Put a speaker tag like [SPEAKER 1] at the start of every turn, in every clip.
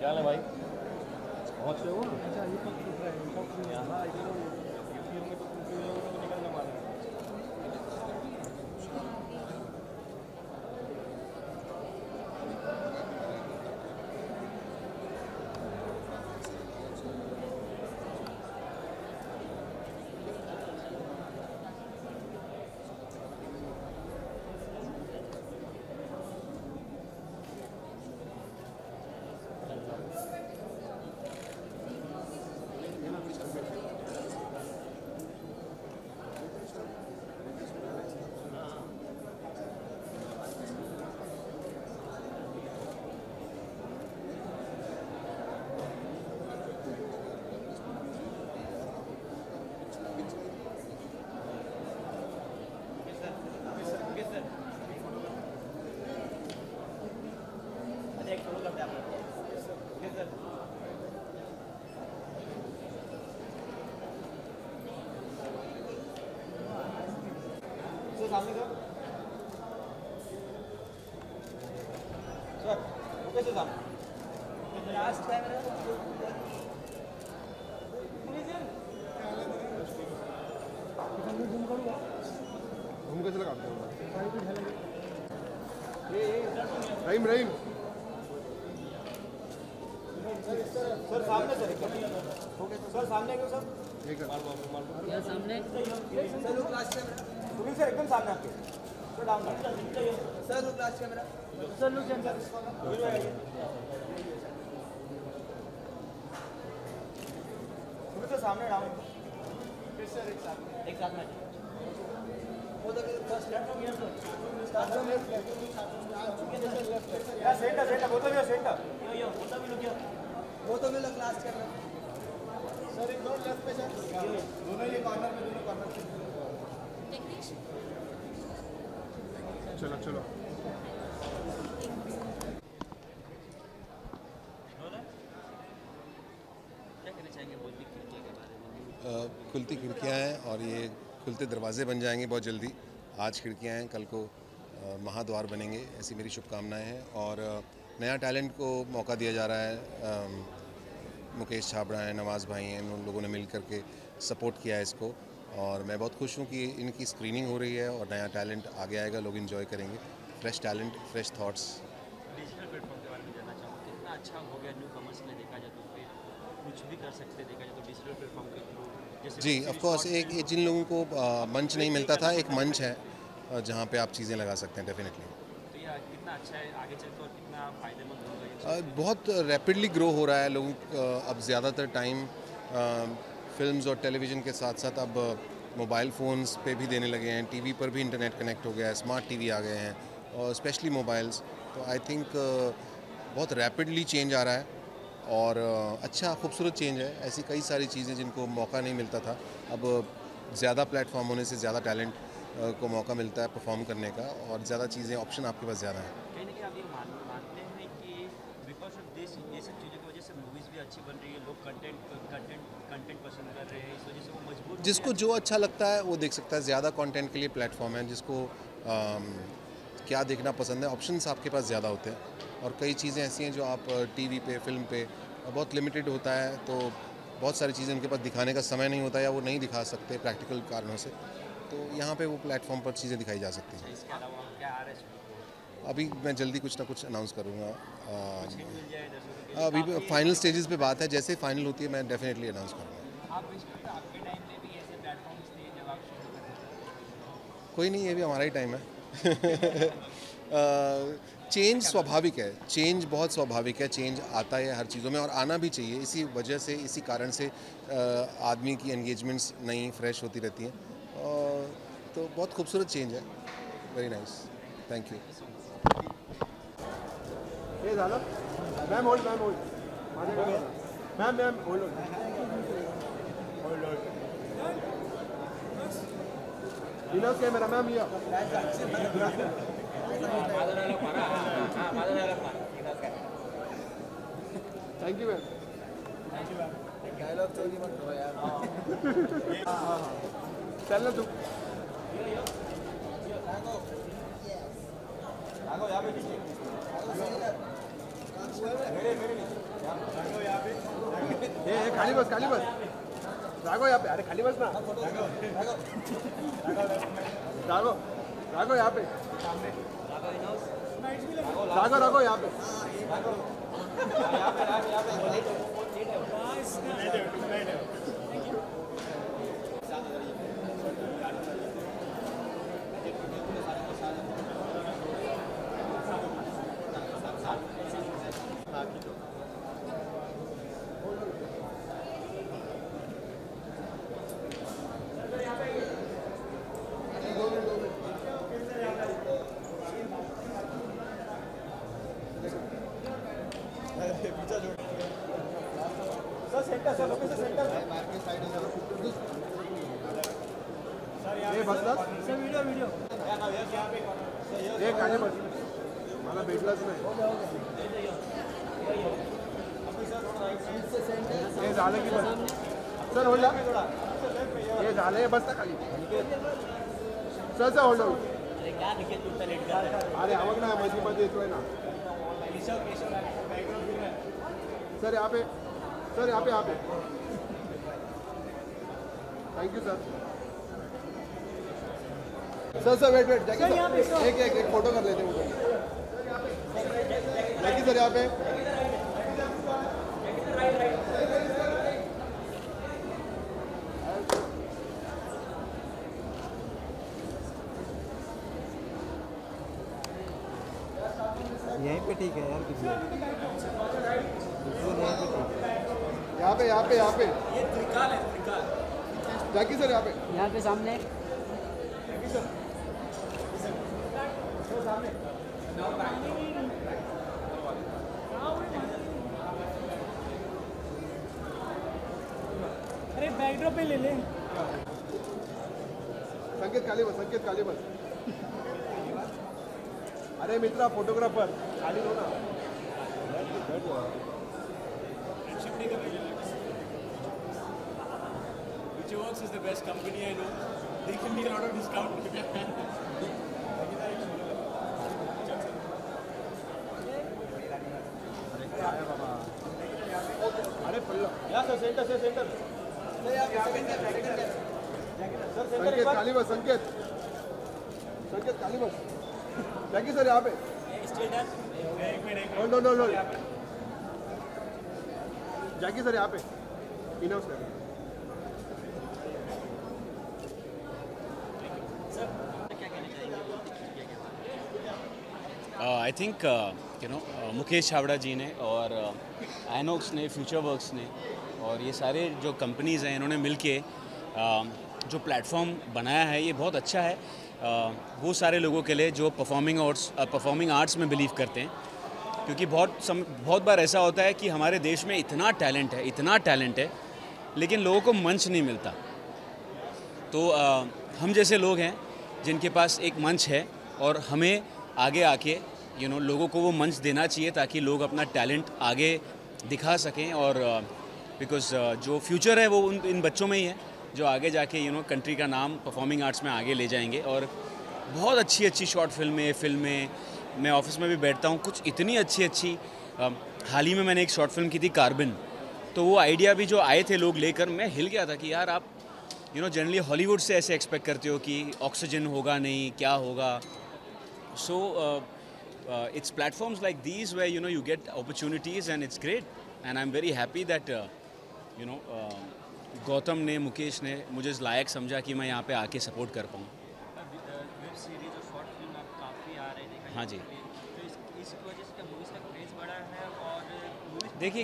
[SPEAKER 1] क्या है भाई, पहुँच रहे हो? अच्छा, ये कब छूट रहा है? कब यहाँ इधर यूपी होंगे तो तुम लोगों को निकलने वाले हैं। सामने का सर ओके सर सामने लास्ट कैमरा घूम कैसे लगाते हो रहीम रहीम सर सामने सर ओके सर सामने क्यों सर ये सामने सर लोग लास्ट कैमरा सुनील सर एकदम सामने आपके सर डाउन सर लोग लास्ट कैमरा सर लोग सेंटर सुनील सर सामने डाउन फिर सर एक साथ में वो तो फर्स्ट लेफ्ट या सेंटर वो तो भी सेंटर यो वो तो भी लोग लास्ट कैमरा सर एक और लेफ्ट पे सर दोनों ये कॉर्नर में दोनों कॉर्नर पे चलो चलो
[SPEAKER 2] खुलती खिड़कियां हैं और ये खुलते दरवाजे बन जाएंगे बहुत जल्दी। आज खिड़कियां हैं, कल को महाद्वार बनेंगे, ऐसी मेरी शुभकामनाएं हैं। और नया टैलेंट को मौका दिया जा रहा है। मुकेश छाबड़ा हैं, नवाज़ भाई हैं, उन लोगों ने मिल करके सपोर्ट किया है इसको और मैं बहुत खुश हूँ कि इनकी स्क्रीनिंग हो रही है और नया टैलेंट आगे आएगा, लोग एंजॉय करेंगे। Fresh talent, fresh thoughts.
[SPEAKER 3] Digital platform के बारे में जानना चाहूँ, कितना अच्छा हो गया न्यू कमर्स के लिए देखा जाए तो फिर कुछ भी कर सकते देखा जाए तो डिजिटल प्लेटफॉर्म के थ्रू।
[SPEAKER 2] जी ऑफ कोर्स, एक जिन लोगों को मंच नहीं मिलता था, एक मंच है जहाँ पे आप चीज़ें लगा सकते हैं डेफिनेटली।
[SPEAKER 3] तो ये कितना अच्छा है आगे चलकर और कितना फ़ायदेमंद होगा?
[SPEAKER 2] बहुत रैपिडली ग्रो हो रहा है। लोग अब ज़्यादातर टाइम फिल्म्स और टेलीविज़न के साथ साथ अब मोबाइल फ़ोन्स पे भी देने लगे हैं, टीवी पर भी इंटरनेट कनेक्ट हो गया है, स्मार्ट टीवी आ गए हैं और स्पेशली मोबाइल्स। तो आई थिंक बहुत रैपिडली चेंज आ रहा है और अच्छा खूबसूरत चेंज है। ऐसी कई सारी चीज़ें जिनको मौका नहीं मिलता था, अब ज़्यादा प्लेटफॉर्म होने से ज़्यादा टैलेंट को मौका मिलता है परफॉर्म करने का और ज़्यादा चीज़ें, ऑप्शन आपके पास ज़्यादा हैं।
[SPEAKER 3] कहीं ना कहीं आप ये मानते हैं कि बिकॉज ऑफ दिस ये सब चीज़ों की वजह से मूवीज़ भी अच्छी बन रही है, लोग कंटेंट पसंद कर रहे हैं, इस वजह से वो मजबूर,
[SPEAKER 2] जिसको जो अच्छा लगता है वो देख सकता है। ज़्यादा कंटेंट के लिए प्लेटफॉर्म है, जिसको क्या देखना पसंद है, ऑप्शंस आपके पास ज़्यादा होते हैं और कई चीज़ें ऐसी हैं जो आप टीवी पे, फिल्म पे बहुत लिमिटेड होता है, तो बहुत सारी चीज़ें उनके पास दिखाने का समय नहीं होता या वो नहीं दिखा सकते प्रैक्टिकल कारणों से, तो यहाँ पे वो प्लेटफॉर्म पर चीज़ें दिखाई जा सकती हैं।
[SPEAKER 3] इसके अलावा क्या आ रहा है?
[SPEAKER 2] अभी मैं जल्दी कुछ ना कुछ अनाउंस करूँगा।
[SPEAKER 3] मिल जाए दर्शकों को?
[SPEAKER 2] अभी फाइनल स्टेजेस पे बात है, जैसे फाइनल होती है मैं डेफिनेटली अनाउंस करूँगा।
[SPEAKER 3] आप विश्व आपके टाइम में भी ऐसे प्लेटफॉर्म्स थे जब आप शुरू कर रहे थे?
[SPEAKER 2] कोई नहीं, ये भी हमारा ही टाइम है। चेंज स्वाभाविक है, चेंज बहुत स्वाभाविक है, चेंज आता है हर चीज़ों में और आना भी चाहिए। इसी वजह से, इसी कारण से आदमी की एंगेजमेंट्स नई फ्रेश होती रहती हैं और तो बहुत खूबसूरत चेंज है। Very nice, thank you.
[SPEAKER 1] ये झालं ma'am hold ma'am hold Vinod camera ma'am या थैंक यू मैम। डायलॉग चोरी मत करो यार। चल ना तू आगो यहाँ पे मेरे
[SPEAKER 4] खाली बस राघव यहाँ पे, अरे खाली बस ना, राघव यहाँ पे, राघव यहाँ पे। ये बस ना सर, वीडियो एक आने बस, मला भेटलाच नाही। हे झालं की बस सर, होल्ड, हे झालं बस ना खाली सर होल्ड। अरे आवक ना मध्ये येतोय ना सर, यहाँ पे सर, यहाँ पे thank you sir. Sir wait एक फोटो कर लेते हैं जैकी सर यहाँ पे।
[SPEAKER 1] यहीं पे ठीक है यार, किसी
[SPEAKER 4] यहाँ पे ये त्रिकाल है, जैकी सर यहाँ पे
[SPEAKER 1] सामने
[SPEAKER 5] अरे बैकड्रॉप पे ले ले।
[SPEAKER 4] संकेत खाली बस। अरे मित्रा फोटोग्राफर खाली हो ना।
[SPEAKER 5] Works is the best company I know. They give me a lot of discount.
[SPEAKER 4] अरे पल्ला
[SPEAKER 1] या सर, सेंटर सर, सेंटर
[SPEAKER 4] संकेत खाली बस, संकेत खाली बस। जैकी सर यहाँ पे नो जैकी सर यहाँ पे enough sir.
[SPEAKER 6] I think Mukesh Chhabra ji ने और आइनॉक्स ने, फ्यूचर वर्क्स ने और ये सारे जो कंपनीज़ हैं, इन्होंने मिलके जो प्लेटफॉर्म बनाया है ये बहुत अच्छा है वो सारे लोगों के लिए जो परफॉर्मिंग आर्ट्स में बिलीव करते हैं। क्योंकि बहुत बार ऐसा होता है कि हमारे देश में इतना टैलेंट है लेकिन लोगों को मंच नहीं मिलता। तो हम जैसे लोग हैं जिनके पास एक मंच है और हमें आगे आके लोगों को वो मंच देना चाहिए ताकि लोग अपना टैलेंट आगे दिखा सकें। और बिकॉज़ जो फ्यूचर है वो इन बच्चों में ही है जो आगे जाके कंट्री का नाम परफॉर्मिंग आर्ट्स में आगे ले जाएंगे। और बहुत अच्छी शॉर्ट फिल्में मैं ऑफिस में भी बैठता हूँ, कुछ इतनी अच्छी हाल ही में मैंने एक शॉर्ट फिल्म की थी कार्बन। तो वो आइडिया भी जो आए थे लोग लेकर, मैं हिल गया था कि यार आप जनरली हॉलीवुड से ऐसे एक्सपेक्ट करते हो कि ऑक्सीजन होगा नहीं, क्या होगा। सो it's platforms like these where you get opportunities and it's great and I'm very happy that Gautam ने, मुकेश ने मुझे इस लायक समझा कि मैं यहाँ पे आके सपोर्ट कर पाऊँ।
[SPEAKER 3] वेब सीरीज और शॉर्ट फिल्म आप काफ़ी आ रहे हैं।
[SPEAKER 6] हाँ जी।
[SPEAKER 3] तो इस वजह से क्या मूवीज़ का क्रेज़ बढ़ा है? और
[SPEAKER 6] देखिए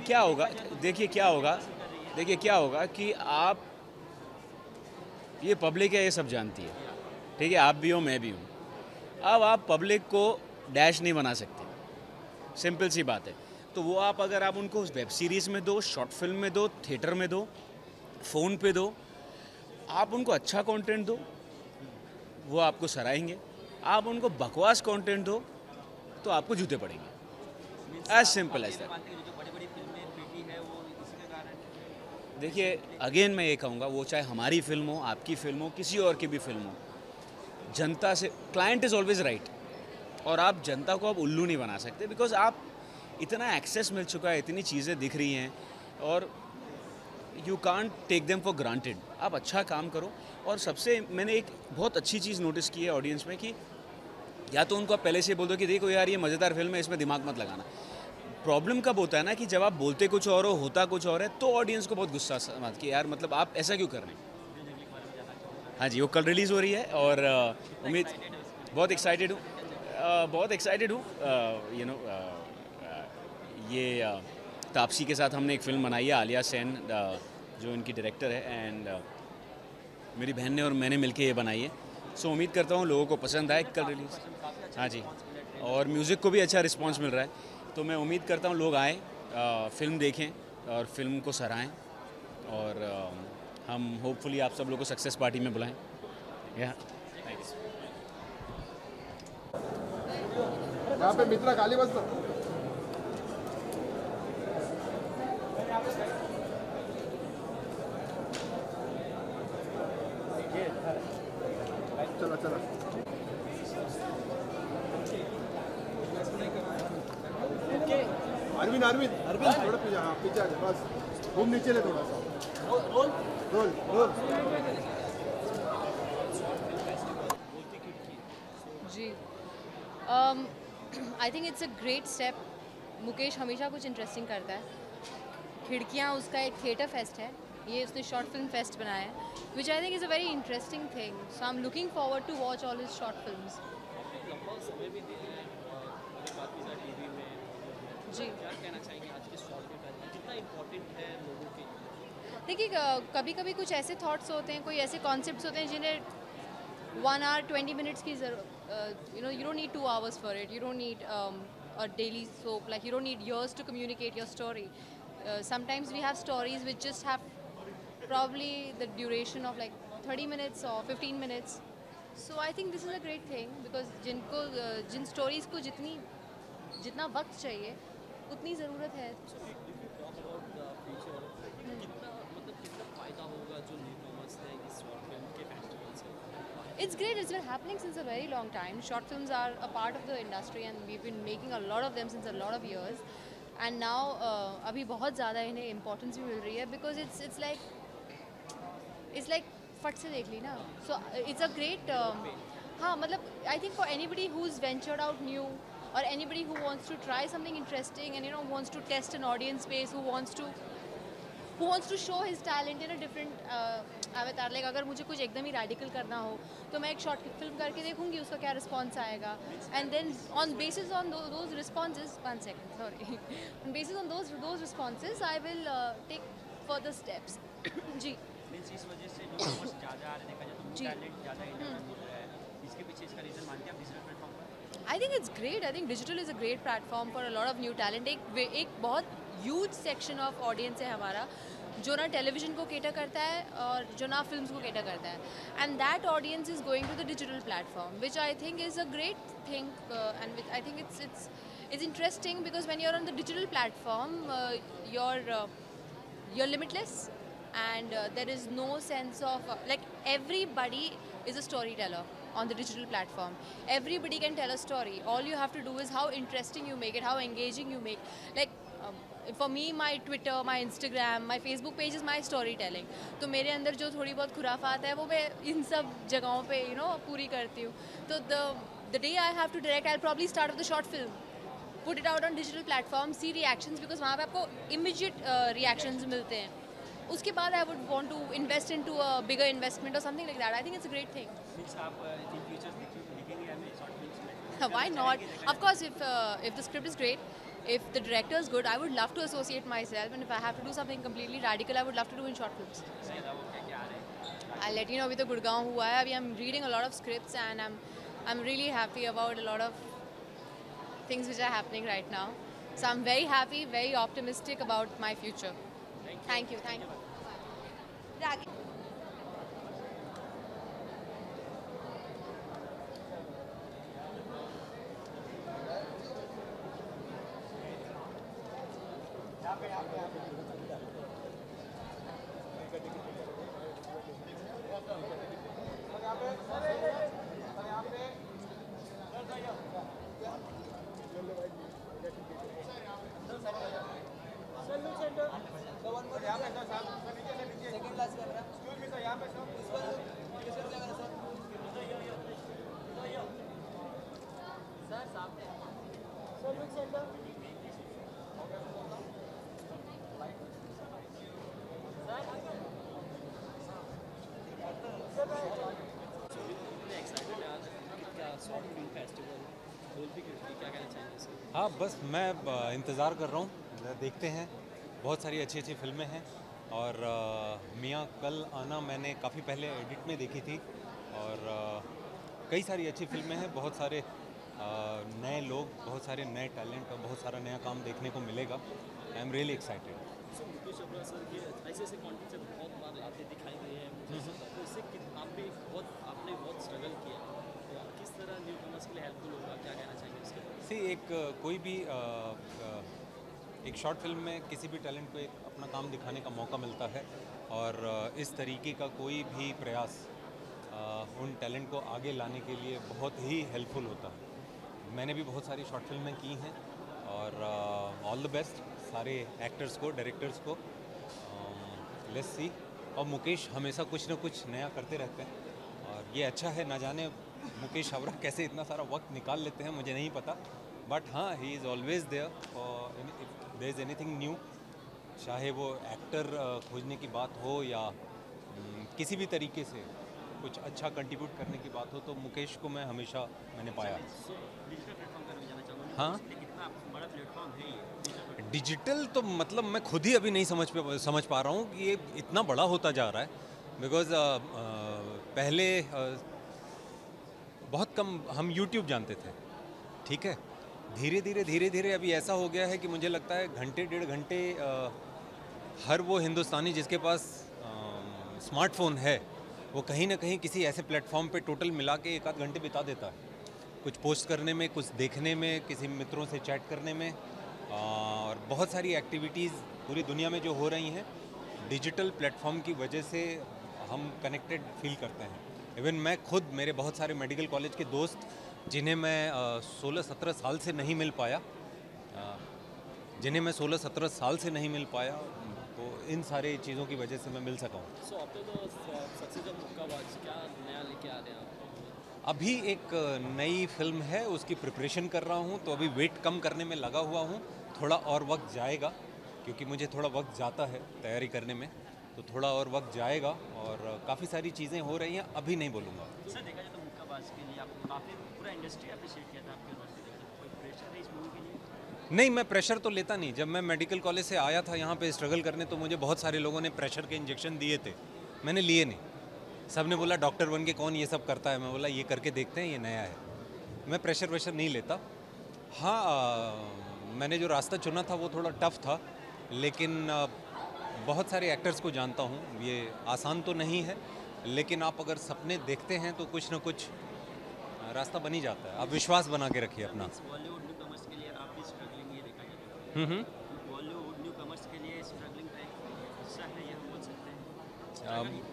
[SPEAKER 6] क्या होगा कि आप, ये पब्लिक है, ये सब जानती है, ठीक है, आप भी हो मैं भी हूँ। अब आप पब्लिक को डैश नहीं बना सकते, सिंपल सी बात है। तो वो अगर आप उनको वेब सीरीज़ में दो, शॉर्ट फिल्म में दो, थिएटर में दो, फ़ोन पे दो, आप उनको अच्छा कंटेंट दो, वो आपको सराहेंगे। आप उनको बकवास कंटेंट दो तो आपको जूते पड़ेंगे। As simple as that.
[SPEAKER 3] जो बड़ी फिल्में बेटी है वो इसी के कारण।
[SPEAKER 6] देखिए अगेन मैं ये कहूँगा, वो चाहे हमारी फिल्म हो, आपकी फिल्म हो, किसी और की भी फिल्म हो, जनता से, क्लाइंट इज़ ऑलवेज राइट। और आप जनता को आप उल्लू नहीं बना सकते बिकॉज आप इतना एक्सेस मिल चुका है, इतनी चीज़ें दिख रही हैं और you can't take them for granted. आप अच्छा काम करो। और सबसे मैंने एक बहुत अच्छी चीज़ नोटिस की है ऑडियंस में कि या तो उनको आप पहले से बोल दो कि देखो यार ये मज़ेदार फिल्म है, इसमें दिमाग मत लगाना। प्रॉब्लम कब होता है ना कि जब आप बोलते कुछ और हो, होता कुछ और है, तो ऑडियंस को बहुत गुस्सा आता कि यार मतलब आप ऐसा क्यों कर रहे हैं। हाँ जी, वो कल रिलीज़ हो रही है और उम्मीद बहुत एक्साइटेड हूँ यू नो ये तापसी के साथ हमने एक फ़िल्म बनाई है, आलिया सेन जो इनकी डायरेक्टर है, एंड मेरी बहन ने और मैंने मिलके ये बनाई है। सो उम्मीद करता हूँ लोगों को पसंद आए कल रिलीज़। हाँ जी, और म्यूज़िक को भी अच्छा रिस्पांस मिल रहा है, तो मैं उम्मीद करता हूँ लोग आएँ, फ़िल्म देखें और फिल्म को सराहें और हम होपफुली आप सब लोगों को सक्सेस पार्टी में बुलाएं। या
[SPEAKER 4] यहाँ पे मित्रा खाली बस चला चला अरविंद अरविंद अरविंद थोड़ा पीछे, हाँ पीछे आ जा, बस घूम नीचे ले थोड़ा सा, रोल रोल रोल।
[SPEAKER 7] जी I think it's a great step. Mukesh हमेशा कुछ इंटरेस्टिंग करता है। खिड़कियाँ उसका एक थिएटर फेस्ट है, ये उसने शॉर्ट फिल्म फेस्ट बनाया है, which I think is a very interesting thing. So I am looking forward to watch all his short films. जी
[SPEAKER 3] क्या कहना चाहेंगे आज के शॉर्ट फिल्म कितना इम्पोर्टेंट है लोगों के?
[SPEAKER 7] देखिए कभी कभी कुछ ऐसे थॉट्स होते हैं, कोई ऐसे कॉन्सेप्ट्स होते हैं जिन्हें 1 hour 20 minutes की ज़रूरत, you don't need 2 hours for it, you don't need a daily soap, like you don't need years to communicate your story. Sometimes we have stories which just have probably the duration of like 30 minutes or 15 minutes. So I think this is a great thing because Jin stories को जितना वक्त चाहिए उतनी ज़रूरत है। It's great. It's been happening since a very long time. Short films are a part of the industry and we've been making a lot of them since a lot of years. And now अभी बहुत ज़्यादा इन्हें importance भी मिल रही है because it's like फट से देख ली ना. So it's a great हाँ मतलब I think for anybody who's ventured out new or anybody who wants to try something interesting and wants to test an audience space, who wants to show his talent in a different avatar. Like अगर मुझे कुछ एकदम ही radical करना हो तो मैं एक short film करके देखूंगी उसका क्या response आएगा, and then on basis on those responses, one second, sorry, on basis on those responses I will take further steps. जी
[SPEAKER 3] इस वजह से जो व्यूअर्स ज़्यादा आ रहे देखा जाए तो टैलेंट ज़्यादा इंडिया मिल रहा है, इसके पीछे इसका रीज़न मानते हैं आप डिजिटल प्लेटफॉर्म पर?
[SPEAKER 7] I think it's great. I think digital is a great platform for a lot of new talent. एक बहुत huge section of audience है हमारा जो ना टेलीविज़न को केटर करता है और जो ना फिल्म्स को केटर करता है, and that audience is going to the digital platform, which I think is a great thing, and which I think it's interesting because when you're on the digital platform, you're limitless, and there is no sense of like everybody is a storyteller on the digital platform. Everybody can tell a story. All you have to do is how interesting you make it, how engaging you make. Like for me, my Twitter, my Instagram, my Facebook page is my storytelling. तो मेरे अंदर जो थोड़ी बहुत खुराफात है वो मैं इन सब जगहों पे पूरी करती हूँ. तो the day I have to direct, I'll probably start with the short film, put it out on digital platform, see reactions, because वहाँ पे आपको immediate reactions मिलते हैं. उसके बाद I would want to invest into a bigger investment or something like that. I think it's a great thing.
[SPEAKER 3] आप इन futures देखेंगे हमें शॉर्ट फिल्म्स में?
[SPEAKER 7] Why not? Of course, if the script is great, if the director is good, I would love to associate myself, and if I have to do something completely radical, I would love to do in short films. I'll let you know. अभी तो गुड़गांव हुआ है. अभी I'm reading a lot of scripts and I'm really happy about a lot of things which are happening right now. So I'm very happy, very optimistic about my future. Thank you. Thank you. Ragi.
[SPEAKER 8] हाँ, बस मैं इंतज़ार कर रहा हूँ, देखते हैं। बहुत सारी अच्छी अच्छी फिल्में हैं और मियाँ कल आना मैंने काफ़ी पहले एडिट में देखी थी और कई सारी अच्छी फिल्में हैं, बहुत सारे नए लोग, बहुत सारे नए टैलेंट और बहुत सारा नया काम देखने को मिलेगा। I am really excited.
[SPEAKER 5] Mukesh Chhabra sir के ऐसे कॉन्टेंट से बहुत बार लाते दिखाई गए हैं मुझे, तो इससे आपने बहुत स्ट्रगल किया, तो किस तरह न्यू कमर्स के लिए हेल्पफुल होगा, क्या कहना चाहेंगे इसके बारे में?
[SPEAKER 8] एक कोई भी एक शॉर्ट फिल्म में किसी भी टैलेंट को एक अपना काम दिखाने का मौका मिलता है और इस तरीके का कोई भी प्रयास उन टैलेंट को आगे लाने के लिए बहुत ही हेल्पफुल होता है। मैंने भी बहुत सारी शॉर्ट फिल्में की हैं और ऑल द बेस्ट सारे एक्टर्स को, डायरेक्टर्स को। Let's see. और मुकेश हमेशा कुछ ना कुछ नया करते रहते हैं और ये अच्छा है। ना जाने मुकेश छाबड़ा कैसे इतना सारा वक्त निकाल लेते हैं, मुझे नहीं पता, बट हाँ, ही इज़ ऑलवेज देयर और if there is anything new, चाहे वो एक्टर खोजने की बात हो या किसी भी तरीके से कुछ अच्छा कंट्रीब्यूट करने की बात हो, तो मुकेश को मैं हमेशा मैंने पाया।
[SPEAKER 3] डिजिटल प्लेटफॉर्म का जाना चाहूँगा।
[SPEAKER 8] हाँ,
[SPEAKER 3] कितना बड़ा प्लेटफॉर्म है ये
[SPEAKER 8] डिजिटल तो मतलब मैं खुद ही अभी नहीं समझ पा रहा हूँ कि ये इतना बड़ा होता जा रहा है। बिकॉज पहले बहुत कम हम YouTube जानते थे, ठीक है। धीरे धीरे अभी ऐसा हो गया है कि मुझे लगता है घंटे डेढ़ घंटे हर वो हिंदुस्तानी जिसके पास स्मार्टफोन है वो कहीं ना कहीं किसी ऐसे प्लेटफॉर्म पे टोटल मिला के 1 आध घंटे बिता देता है, कुछ पोस्ट करने में, कुछ देखने में, किसी मित्रों से चैट करने में। और बहुत सारी एक्टिविटीज़ पूरी दुनिया में जो हो रही हैं डिजिटल प्लेटफॉर्म की वजह से हम कनेक्टेड फील करते हैं। इवन मैं खुद, मेरे बहुत सारे मेडिकल कॉलेज के दोस्त जिन्हें मैं 16-17 साल से नहीं मिल पाया, तो इन सारे चीज़ों की वजह से मैं मिल सका हूँ।
[SPEAKER 5] सो आपने तो सक्सेस ऑफ मुक्काबाज क्या नया लेके आ रहे हैं आप?
[SPEAKER 8] अभी एक नई फिल्म है, उसकी प्रिपरेशन कर रहा हूँ, तो अभी वेट कम करने में लगा हुआ हूँ। थोड़ा और वक्त जाएगा क्योंकि मुझे थोड़ा वक्त जाता है तैयारी करने में, तो थोड़ा और वक्त जाएगा और काफ़ी सारी चीज़ें हो रही हैं, अभी नहीं बोलूँगा।
[SPEAKER 3] सर देखा जाए तो मुक्काबाज के लिए आपको काफ़ी पूरा इंडस्ट्री अप्रिशिएट किया था आपके रोल से, कोई प्रेशर है इस मूवी के लिए?
[SPEAKER 8] नहीं, मैं प्रेशर तो लेता नहीं। जब मैं मेडिकल कॉलेज से आया था यहाँ पे स्ट्रगल करने, तो मुझे बहुत सारे लोगों ने प्रेशर के इंजेक्शन दिए थे, मैंने लिए नहीं। सब ने बोला डॉक्टर बन के कौन ये सब करता है, मैं बोला ये करके देखते हैं, ये नया है। मैं प्रेशर वेशर नहीं लेता। हाँ, मैंने जो रास्ता चुना था वो थोड़ा टफ था, लेकिन बहुत सारे एक्टर्स को जानता हूँ, ये आसान तो नहीं है, लेकिन आप अगर सपने देखते हैं तो कुछ ना कुछ रास्ता बन ही जाता है। आप विश्वास बना के रखिए अपना।
[SPEAKER 3] बॉलीवुड न्यू कमर्स के लिए आप भी स्ट्रगलिंग, ये देखा जाए तो बॉलीवुड न्यू कमर्स के लिए स्ट्रगलिंग का एक हिस्सा है, ये हम बोल सकते हैं।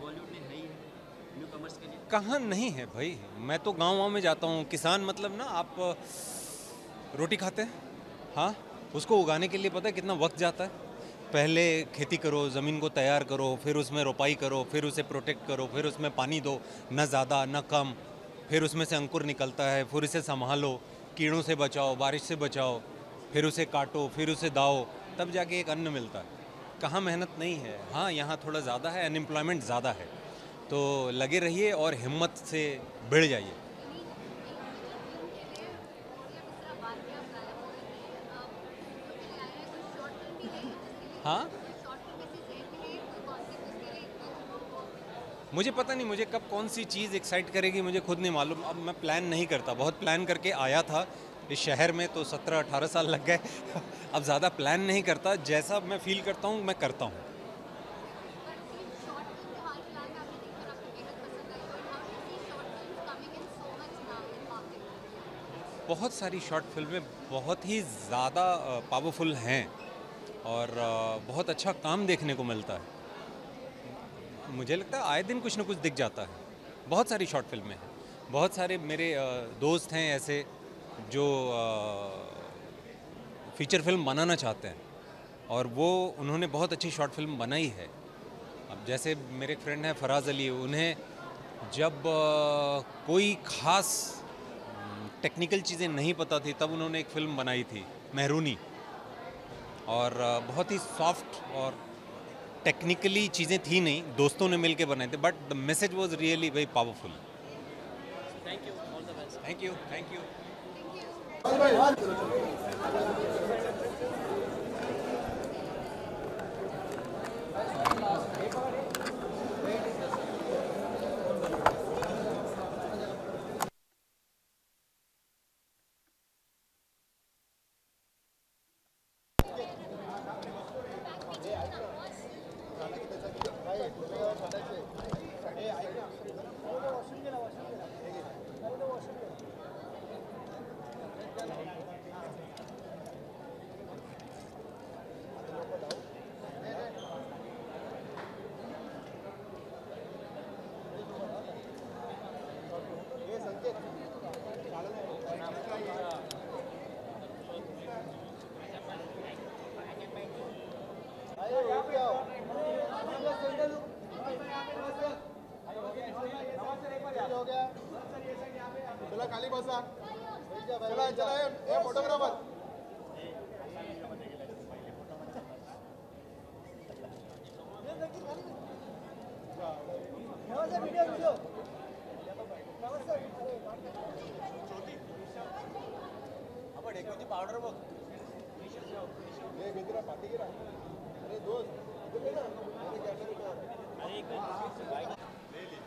[SPEAKER 3] बॉलीवुड में है ही न्यू कमर्स के लिए
[SPEAKER 8] कहाँ नहीं है भाई। मैं तो गाँव में जाता हूँ, किसान मतलब ना, आप रोटी खाते हैं, हाँ, उसको उगाने के लिए पता है कितना वक्त जाता है। पहले खेती करो, ज़मीन को तैयार करो, फिर उसमें रोपाई करो, फिर उसे प्रोटेक्ट करो, फिर उसमें पानी दो, न ज़्यादा न कम, फिर उसमें से अंकुर निकलता है, फिर उसे संभालो, कीड़ों से बचाओ, बारिश से बचाओ, फिर उसे काटो, फिर उसे दाओ, तब जाके एक अन्न मिलता है। कहाँ मेहनत नहीं है। हाँ, यहाँ थोड़ा ज़्यादा है, अनएम्प्लॉयमेंट ज़्यादा है, तो लगे रहिए और हिम्मत से बढ़ जाइए। हाँ, मुझे पता नहीं मुझे कब कौन सी चीज़ एक्साइट करेगी, मुझे खुद नहीं मालूम। अब मैं प्लान नहीं करता, बहुत प्लान करके आया था इस शहर में तो 17-18 साल लग गए। अब ज़्यादा प्लान नहीं करता, जैसा मैं फील करता हूँ मैं करता हूँ। बहुत सारी शॉर्ट फिल्में बहुत ही ज़्यादा पावरफुल हैं और बहुत अच्छा काम देखने को मिलता है। मुझे लगता है आए दिन कुछ ना कुछ दिख जाता है। बहुत सारी शॉर्ट फिल्में हैं, बहुत सारे मेरे दोस्त हैं ऐसे जो फीचर फिल्म बनाना चाहते हैं और वो उन्होंने बहुत अच्छी शॉर्ट फिल्म बनाई है। अब जैसे मेरे फ्रेंड हैं फराज अली, उन्हें जब कोई ख़ास टेक्निकल चीज़ें नहीं पता थी तब उन्होंने एक फ़िल्म बनाई थी मेहरूनी, और बहुत ही सॉफ्ट और टेक्निकली चीज़ें थी नहीं, दोस्तों ने मिलके बनाए थे, but the message was really very powerful.
[SPEAKER 5] Thank you, all the best.
[SPEAKER 8] Thank you, thank you.
[SPEAKER 4] चला खाली बसा, चला चला ये फोटोग्राफर। पाउडर बघ हे मित्रा पाठी गिरा, अरे दोस्त इधर ना, अरे कैमरा अरे एक ले ली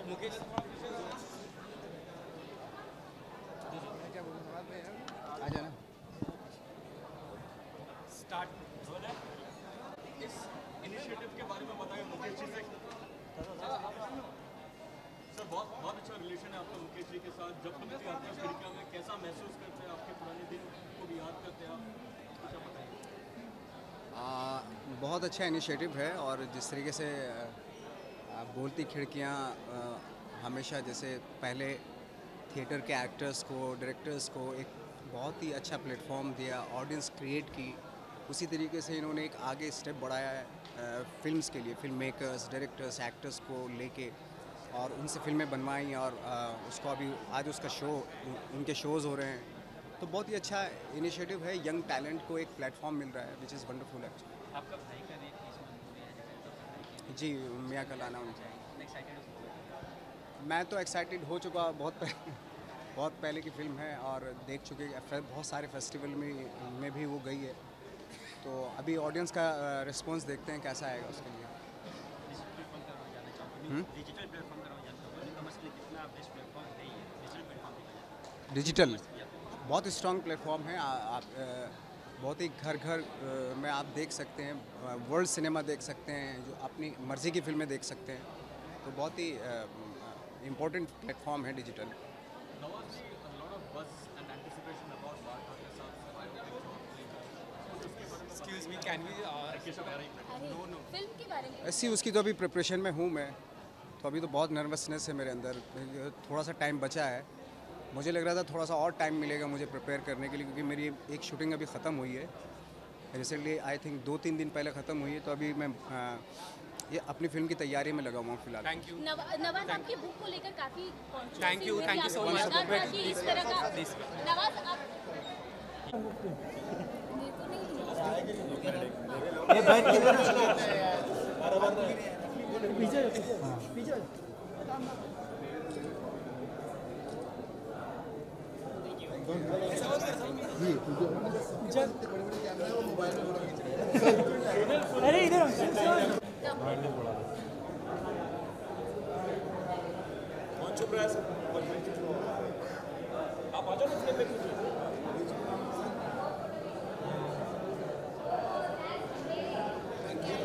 [SPEAKER 8] मुकेश
[SPEAKER 4] आ जाना
[SPEAKER 5] स्टार्ट इस इनिशिएटिव के बारे में बताइए मुकेश जी से। सर बहुत अच्छा रिलेशन है आपका मुकेश जी के साथ। जब कभी भी आते हैं खिड़कियाँ में कैसा महसूस करते हैं, आपके पुराने दिन को भी याद करते हैं आप, क्या बताइए।
[SPEAKER 9] बहुत अच्छा इनिशिएटिव है, और जिस तरीके से बोलती खिड़कियाँ हमेशा जैसे पहले थिएटर के एक्टर्स को, डायरेक्टर्स को एक बहुत ही अच्छा प्लेटफॉर्म दिया, ऑडियंस क्रिएट की, उसी तरीके से इन्होंने एक आगे स्टेप बढ़ाया है फिल्म्स के लिए। फिल्म मेकर्स, डायरेक्टर्स, एक्टर्स को लेके और उनसे फिल्में बनवाई, और उसको अभी आज उसका शो, उनके शोज़ हो रहे हैं, तो बहुत ही अच्छा इनिशिएटिव है। यंग टैलेंट को एक प्लेटफॉर्म मिल रहा है, विच इज़ वंडरफुल एक्चुअली।
[SPEAKER 5] आपका भाई का भी इसमें
[SPEAKER 9] जी, मियाँ का लाना उनसे मैं तो एक्साइटेड हो चुका, बहुत पहले की फ़िल्म है और देख चुके, बहुत सारे फेस्टिवल में भी वो गई है, तो अभी ऑडियंस का रिस्पांस देखते हैं कैसा आएगा उसके लिए। डिजिटल बहुत स्ट्रॉन्ग प्लेटफॉर्म है। आप बहुत ही घर घर में आप देख सकते हैं, वर्ल्ड सिनेमा देख सकते हैं, जो अपनी मर्ज़ी की फिल्में देख सकते हैं, तो बहुत ही इम्पोर्टेंट प्लेटफॉर्म है डिजिटल। ऐसी उसकी तो अभी प्रिपरेशन में हूँ मैं, तो अभी तो बहुत नर्वसनेस है मेरे अंदर, थोड़ा सा टाइम बचा है। मुझे लग रहा था थोड़ा सा और टाइम मिलेगा मुझे प्रिपेयर करने के लिए, क्योंकि मेरी एक शूटिंग अभी ख़त्म हुई है रिसेंटली, आई थिंक 2-3 दिन पहले ख़त्म हुई है, तो अभी मैं ये अपनी फिल्म की तैयारी में लगा हुआ हूँ फिलहाल।
[SPEAKER 10] Thank you. नवाज आपकी बुक को लेकर काफ़ी
[SPEAKER 8] थैंक यू सो मच।
[SPEAKER 10] इस तरह का नवाज आप
[SPEAKER 1] अरे इधर
[SPEAKER 5] चुप रहा है आप आ जाओ।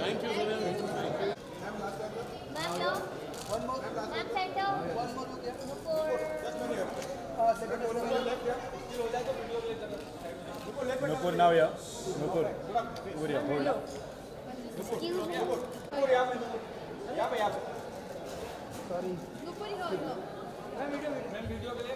[SPEAKER 5] Thank you
[SPEAKER 10] ma'am centre 1 more
[SPEAKER 1] Nupur now, yeah. Nupur. Nupur, yeah. Hold.
[SPEAKER 10] Excuse me.
[SPEAKER 1] Nupur, यहाँ पे. Sorry.
[SPEAKER 10] Nupur here.
[SPEAKER 1] मैं वीडियो के लिए.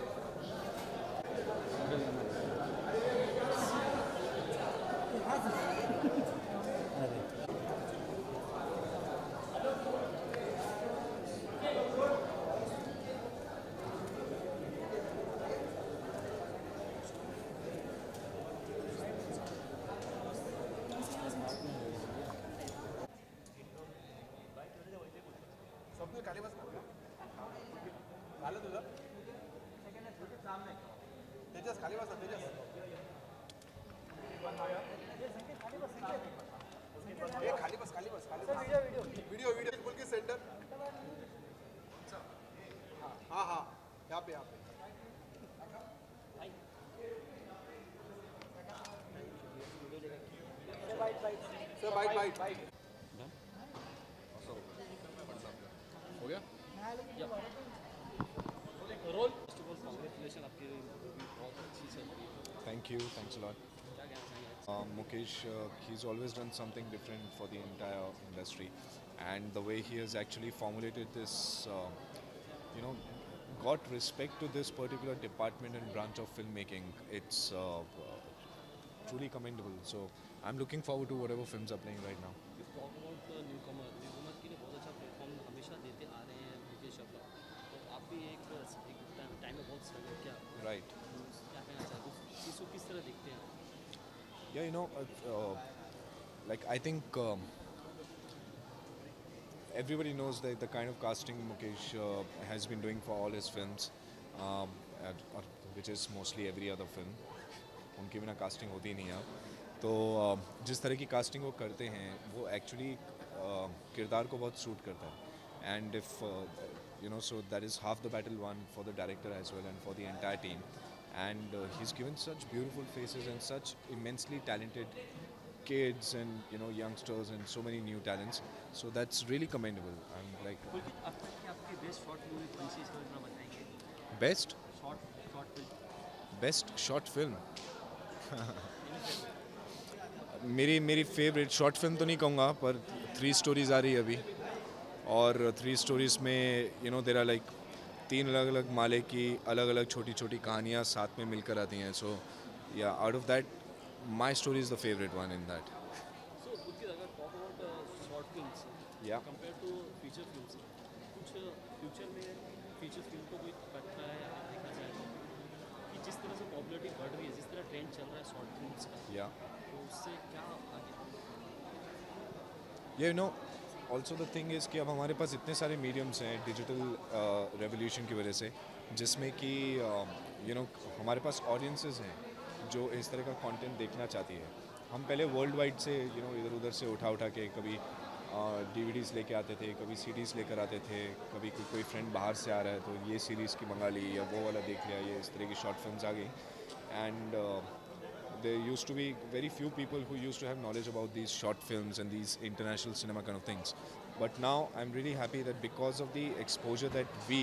[SPEAKER 1] खाली बस तुझं सामने तेजस खाली बस तेजस खाली बस वीडियो बोल के सेंटर हाँ यहाँ पे सर बाइट हो गया
[SPEAKER 5] roll first of all congratulation आपकी बहुत अच्छी चल रही है
[SPEAKER 11] Thanks a lot. Mukesh, he's always done something different for the entire industry, and the way he has actually formulated this, got respect to this particular department and branch of filmmaking. It's truly commendable. So I'm looking forward to whatever films are playing right now.
[SPEAKER 5] You talk about newcomer के लिए बहुत अच्छा platform हमेशा देते आ रहे हैं मुकेश अब्रा, तो आप भी एक टाइम में बहुत स्ट्रगल किया.
[SPEAKER 11] Right.
[SPEAKER 5] क्या कहना चाहते हो चीज़ को किस तरह देखते हैं?
[SPEAKER 11] Yeah, I think everybody knows that the kind of casting Mukesh has been doing for all his films, which is mostly every other film. उनके बिना कास्टिंग होती नहीं है. तो जिस तरह की कास्टिंग वो करते हैं वो एक्चुअली किरदार को बहुत सूट करता है. And if so that is half the battle won for the director as well and for the entire team. And he's given such beautiful faces and such immensely talented kids and youngsters and so many new talents. So that's really commendable. I'm like
[SPEAKER 3] आपकी best short movie कौन सी इसके बारे में बताएंगे?
[SPEAKER 11] best
[SPEAKER 3] short film.
[SPEAKER 11] Best short film मेरी favourite short film तो नहीं कहूँगा, पर 3 स्टोरीज आ रही है अभी, और 3 स्टोरीज में देर आर लाइक 3 अलग अलग माले की अलग अलग छोटी छोटी कहानियाँ साथ में मिलकर आती हैं. सो या out of that my story is the favourite one in that.
[SPEAKER 5] So, Udgit, अगर talk about short films, compared to feature films, कुछ फ्यूचर में फीचर फिल्म को कोई खतरा है अगर देखा जाए कि जिस तरह से पॉपुलरिटी बढ़ रही है, जिस तरह ट्रेंड चल रहा है शॉर्ट फिल्म्स का, तो उससे क्या आगे?
[SPEAKER 11] ऑल्सो द थिंग इज़ कि अब हमारे पास इतने सारे मीडियम्स हैं डिजिटल रेवोल्यूशन की वजह से, जिसमें कि हमारे पास ऑडियंसेस हैं जो इस तरह का कंटेंट देखना चाहती है. हम पहले वर्ल्ड वाइड से इधर उधर से उठा के कभी DVDs लेके आते थे, कभी CDs लेकर आते थे, कभी कोई फ्रेंड बाहर से आ रहा है तो ये सीरीज़ की मंगा ली या वो वाला देख लिया, ये इस तरह की शॉर्ट फिल्म्स आ गई. And there used to be very few people who used to have knowledge about these short films and these international cinema kind of things. But now I'm really happy that because of the exposure that we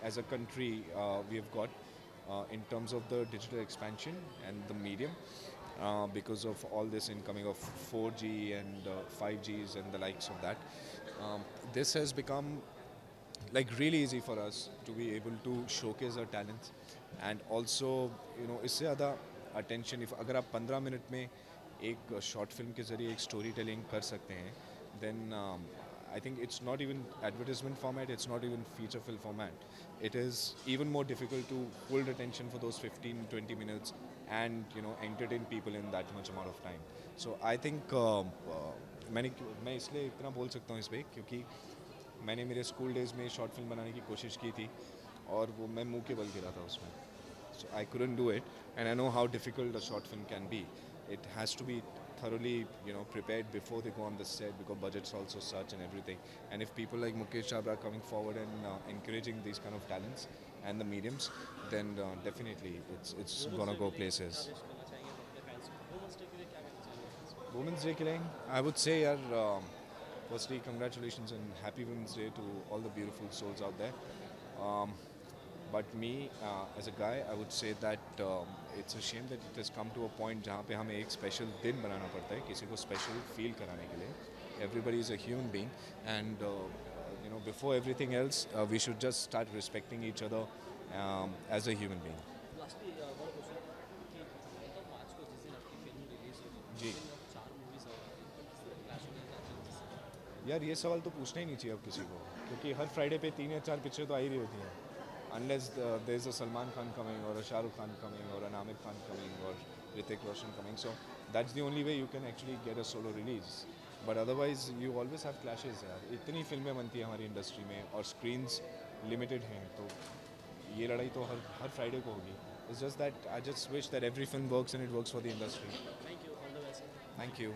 [SPEAKER 11] as a country we have got in terms of the digital expansion and the medium, because of all this incoming of 4G and 5Gs and the likes of that, this has become like really easy for us to be able to showcase our talents. And also इससे ज़्यादा attention, अगर आप 15 minute में एक short film के ज़रिए एक story telling कर सकते हैं, then I think it's not even advertisement format, it's not even feature film format. It is even more difficult to hold attention for those 15-20 minutes and entertain people in that much amount of time. So I think मैं इसलिए इतना बोल सकता हूँ इस पर क्योंकि मैंने मेरे स्कूल डेज़ में शॉर्ट फिल्म बनाने की कोशिश की थी और वो मैं मुँह के बल गिरा था उसमें. So I couldn't do it, and I know how difficult a short film can be. It has to be thoroughly, prepared before they go on the set because budgets also such and everything. And if people like Mukesh Chabra are coming forward and encouraging these kind of talents and the mediums, then definitely it's gonna go places. Women's Day के लिए I would say firstly congratulations and happy Women's Day to all the beautiful souls out there. But me, as a guy, I would say that it's a shame that it has come to a point जहाँ पे हमें एक special दिन बनाना पड़ता है किसी को special feel कराने के लिए. Everybody is a human being, and before everything else, we should just start respecting each other as a human being.
[SPEAKER 5] Lastly बहुत क्वेश्चन कि मतलब मार्च को जिस दिन आपकी फिल्म रिलीज होगी
[SPEAKER 11] जी.
[SPEAKER 5] 4 मूवीज और क्लैश हो गया.
[SPEAKER 11] यार ये सवाल तो पूछना ही नहीं चाहिए अब किसी को, क्योंकि हर फ्राइडे पे 3 या 4 पिक्चर तो आ ही रही होती हैं. Unless there is a Salman Khan coming, or a Shah Rukh Khan coming, or an Amir Khan coming, or Hrithik Roshan coming. So that's the only way you can actually get a solo release. But otherwise you always have clashes यार. इतनी फिल्में बनती हैं हमारी industry में और screens limited हैं, तो ये लड़ाई तो हर फ्राइडे को होगी. It's just that I just wish that every film works and it works for the industry.
[SPEAKER 5] Thank you. All the best.
[SPEAKER 11] Thank you.